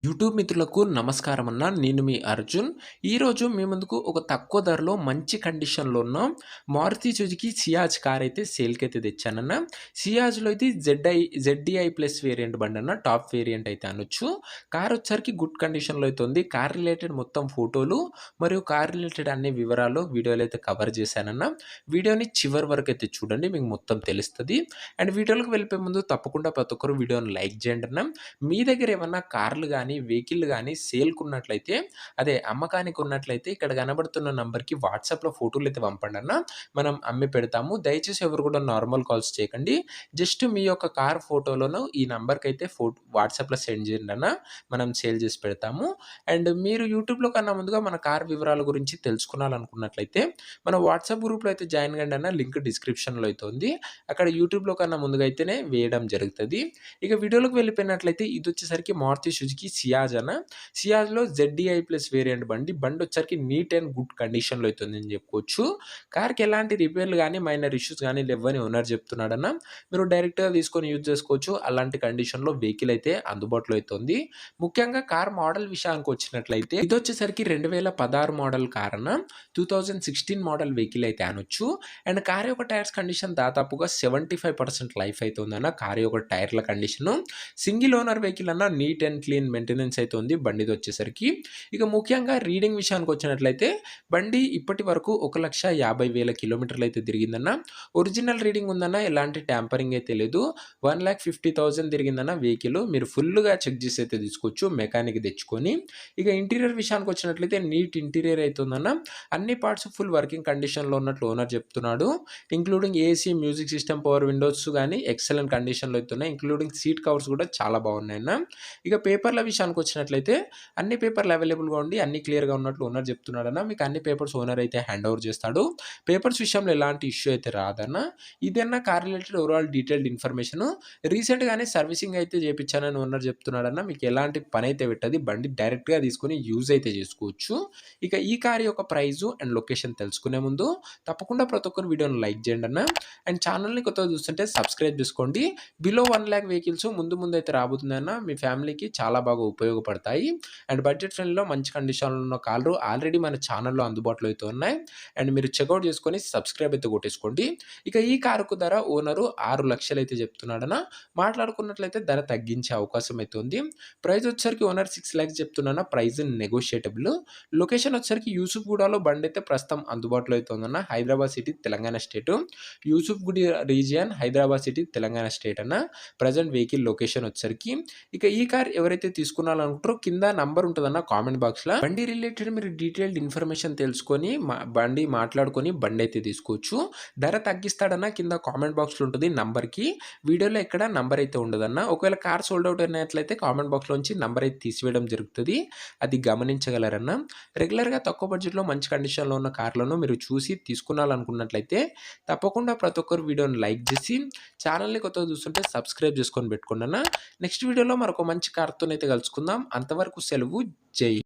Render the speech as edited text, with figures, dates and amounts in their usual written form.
YouTube మిత్రులకు నమస్కారం అన్న. నేను మీ అర్జున్. ఈరోజు మీ ముందుకు ఒక తక్కువ ధరలో మంచి కండిషన్‌లో ఉన్న మారుతి సుజుకి సియాజ్ కార్ అయితే సేల్‌కైతే తెచ్చానన్న. సియాజ్‌లో ఇది జెడ్‌డీఐ ప్లస్ వేరియంట్ బండన్న. టాప్ వేరియంట్ అయితే అనొచ్చు. కార్ వచ్చరికి గుడ్ కండిషన్‌లో అయితే ఉంది. కార్ రిలేటెడ్ మొత్తం ఫోటోలు మరియు కార్ రిలేటెడ్ అన్ని వివరాలు వీడియోలో అయితే కవర్ చేశానన్న. వీడియోని చివరి వరకు అయితే చూడండి, మీకు మొత్తం తెలుస్తది. అండ్ వీడియోలోకి వెళ్ళిపోయే ముందు తప్పకుండా ప్రతి ఒక్కరు వీడియోని లైక్ చేయండి అన్న. మీ దగ్గర ఏమన్నా కార్లు గాని, వెహికల్ గాని సేల్‌కున్నట్లయితే, అదే అమ్మకానికి ఉన్నట్లయితే ఇక్కడ కనబడుతున్న నంబర్‌కి వాట్సాప్‌లో ఫోటోలైతే పంపండన్న. మనం అమ్మి పెడతాము. దయచేసి ఎవరు కూడా నార్మల్ కాల్స్ చేయకండి. జస్ట్ మీ యొక్క కార్ ఫోటోలను ఈ నంబర్‌కైతే వాట్సాప్‌లో సెండ్ చేయండన్న. మనం సేల్ చేసి పెడతాము. అండ్ మీరు యూట్యూబ్‌లో కన్నా ముందుగా మన కార్ వివరాల గురించి తెలుసుకోవాలనుకున్నట్లయితే, మన వాట్సాప్ గ్రూప్‌లో అయితే జాయిన్ కండి అన్న. లింక్ డిస్క్రిప్షన్‌లో అయితే ఉంది. అక్కడ యూట్యూబ్‌లో కన్నా ముందుగా అయితేనే వేయడం జరుగుతది. ఇక వీడియోలోకి వెళ్ళిపోయినట్లయితే ఇదొచ్చేసరికి మారుతి సుజుకి సియాజ్ అన్న. సియాజ్‌లో జెడ్‌డీఐ ప్లస్ వేరియంట్ బండి. బండొచ్చేసరికి నీట్ అండ్ గుడ్ కండిషన్‌లో అయితే ఉందని చెప్పుకోవచ్చు. కార్‌కి ఎలాంటి రిపేర్‌లు గాని, మైనర్ ఇష్యూస్ గాని లెవ్వని ఓనర్ చెప్తున్నాడన్న. మీరు డైరెక్ట్‌గా తీసుకొని యూజ్ చేసుకోవచ్చు. అలాంటి కండిషన్‌లో వెహికల్ అయితే అందుబాటులో అయితే ఉంది. ముఖ్యంగా కార్ మోడల్ విషయానికొచ్చినట్లయితే ఇదొచ్చేసరికి 2016 మోడల్ కార్ అన్న. 2016 మోడల్ వెహికల్ అయితే అనొచ్చు. అండ్ కార్ యొక్క టైర్స్ కండిషన్ దాదాపుగా 75% లైఫ్ అయితే ఉందన్న. కార్ యొక్క టైర్ల కండిషను. సింగిల్ ఓనర్ వెహికల్ అన్న. నీట్ అండ్ క్లీన్ మెయింటెనెన్స్ అయితే ఉంది బండిది వచ్చేసరికి. ఇక ముఖ్యంగా రీడింగ్ విషయానికి వచ్చినట్లయితే బండి ఇప్పటి వరకు 1,50,000 కిలోమీటర్లు అయితే తిరిగిందన్న. ఒరిజినల్ రీడింగ్ ఉందన్న. ఎలాంటి ట్యాంపరింగ్ అయితే లేదు. 1,50,000 తిరిగిందన్న వెహికల్. మీరు ఫుల్‌గా చెక్ చేసి అయితే తీసుకోవచ్చు మెకానిక్ తెచ్చుకొని. ఇక ఇంటీరియర్ విషయానికి వచ్చినట్లయితే నీట్ ఇంటీరియర్ అయితే ఉందన్న. అన్ని పార్ట్స్ ఫుల్ వర్కింగ్ కండిషన్‌లో ఉన్నట్లు ఓనర్ చెప్తున్నాడు. Including AC, music system, power Windows గాని ఎక్సలెంట్ కండిషన్‌లో అయితే ఉన్నాయి. ఇంక్లూడింగ్ సీట్ కవర్స్ కూడా చాలా బాగున్నాయన్న. ఇక పేపర్ల విషయానికి వచ్చినట్లయితే అన్ని పేపర్లు అవైలబుల్‌గా ఉండి అన్ని క్లియర్‌గా ఉన్నట్లు ఓనర్ చెప్తున్నాడన్న. మీకు అన్ని పేపర్స్ ఓనర్ అయితే హ్యాండ్ ఓవర్ చేస్తాడు. పేపర్స్ విషయంలో ఎలాంటి ఇష్యూ అయితే రాదన్న. ఇదన్న car related overall detailed information. రీసెంట్‌గానే సర్వీసింగ్ అయితే చేపించానని ఓనర్ చెప్తున్నాడన్న. మీకు ఎలాంటి పని అయితే పెట్టది. బండి డైరెక్ట్‌గా తీసుకొని యూజ్ అయితే చేసుకోవచ్చు. ఇక ఈ కార్ యొక్క ప్రైస్ అండ్ లొకేషన్ తెలుసుకునే ముందు తప్పకుండా ప్రతి ఒక్కరు వీడియోని లైక్ చేయండి అన్న. అండ్ ఛానల్‌ని కొత్తగా చూస్తుంటే సబ్స్క్రైబ్ చేసుకోండి. బిలో 1,00,000 వెహికల్స్ ముందు అయితే రాబోతుందన్న. మీ ఫ్యామిలీకి చాలా బాగా ఉపయోగపడతాయి. అండ్ బడ్జెట్ ఫ్రెండ్లీలో మంచి కండిషన్‌లో ఉన్న కార్లు ఆల్రెడీ మన ఛానల్‌లో అందుబాటులో అయితే ఉన్నాయి. అండ్ మీరు చెక్‌ఔట్ చేసుకొని సబ్స్క్రైబ్ అయితే కొట్టేసుకోండి. ఇక ఈ కారుకు ధర ఓనరు 6,00,000 అయితే చెప్తున్నాడన్న. మాట్లాడుకున్నట్లయితే ధర తగ్గించే అవకాశం అయితే ఉంది. ప్రైస్ వచ్చేసరికి ఓనర్ 6,00,000 చెప్తున్నా. ప్రైస్ నెగోషియేటబుల్. లొకేషన్ వచ్చేసరికి యూసుఫ్‌గూడలో బండైతే ప్రస్తుతం అందుబాటులో అయితే ఉందన్న. Hyderabad city, Telangana state. Yousufguda region, Hyderabad city, Telangana state అన్న. ప్రెజెంట్ వెహికల్ లొకేషన్ వచ్చేసరికి. ఇక ఈ కార్ ఎవరైతే తీసుకోవాలనుకుంటారో కింద నంబర్ ఉంటదన్న కామెంట్ బాక్స్‌లో. బండి రిలేటెడ్ మీరు డీటెయిల్డ్ ఇన్ఫర్మేషన్ తెలుసుకొని బండి మాట్లాడుకొని బండైతే తీసుకోవచ్చు. ధర తగ్గిస్తాడన్న. కింద కామెంట్ బాక్స్‌లో ఉంటది నంబర్‌కి. వీడియోలో ఎక్కడ నంబర్ అయితే ఉండదన్న. ఒకవేళ కార్ సోల్డ్ అవుట్ అయినట్లయితే కామెంట్ బాక్స్‌లోంచి నంబర్ అయితే తీసివేయడం జరుగుతది. అది గమనించగలరన్న. రెగ్యులర్‌గా తక్కువ బడ్జెట్‌లో మంచి కండిషన్‌లో ఉన్న కార్లను మీరు చూసి తీసుకోవాలనుకున్నట్లయితే తప్పకుండా ప్రతి ఒక్కరు వీడియోని లైక్ చేసి ఛానల్‌ని కొత్తగా చూస్తుంటే సబ్స్క్రైబ్ చేసుకొని పెట్టుకోండి అన్న. నెక్స్ట్ వీడియోలో మరొక మంచి కార్‌తోనైతే కలుసుకుందాం. అంతవరకు సెలవు. జై